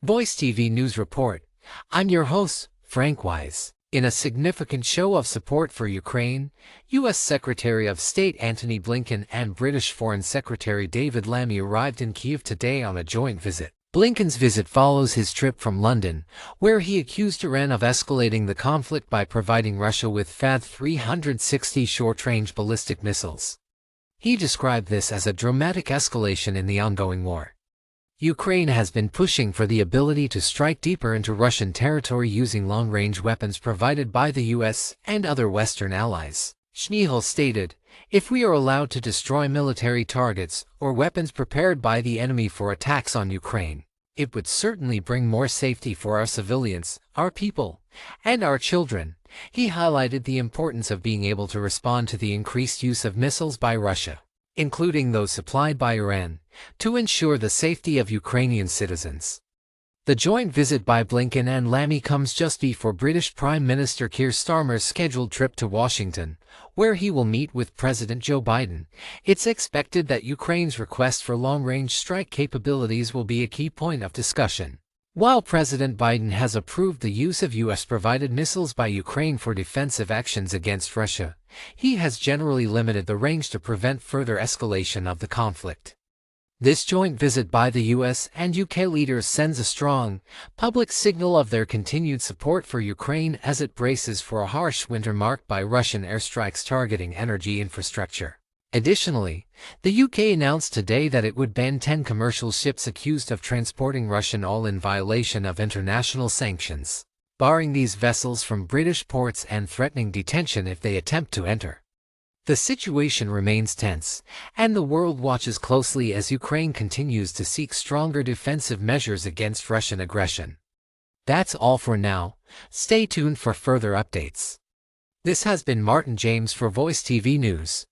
Voice TV News Report. I'm your host, Frank Wise. In a significant show of support for Ukraine, U.S. Secretary of State Antony Blinken and British Foreign Secretary David Lammy arrived in Kyiv today on a joint visit. Blinken's visit follows his trip from London, where he accused Iran of escalating the conflict by providing Russia with THAAD-360 short-range ballistic missiles. He described this as a dramatic escalation in the ongoing war. Ukraine has been pushing for the ability to strike deeper into Russian territory using long-range weapons provided by the U.S. and other Western allies. Schneehel stated, "If we are allowed to destroy military targets or weapons prepared by the enemy for attacks on Ukraine, it would certainly bring more safety for our civilians, our people, and our children." He highlighted the importance of being able to respond to the increased use of missiles by Russia, including those supplied by Iran, to ensure the safety of Ukrainian citizens. The joint visit by Blinken and Lammy comes just before British Prime Minister Keir Starmer's scheduled trip to Washington, where he will meet with President Joe Biden. It's expected that Ukraine's request for long-range strike capabilities will be a key point of discussion. While President Biden has approved the use of U.S.-provided missiles by Ukraine for defensive actions against Russia, he has generally limited the range to prevent further escalation of the conflict. This joint visit by the U.S. and U.K. leaders sends a strong, public signal of their continued support for Ukraine as it braces for a harsh winter marked by Russian airstrikes targeting energy infrastructure. Additionally, the U.K. announced today that it would ban 10 commercial ships accused of transporting Russian oil in violation of international sanctions, barring these vessels from British ports and threatening detention if they attempt to enter. The situation remains tense, and the world watches closely as Ukraine continues to seek stronger defensive measures against Russian aggression. That's all for now. Stay tuned for further updates. This has been Martin James for Voice TV News.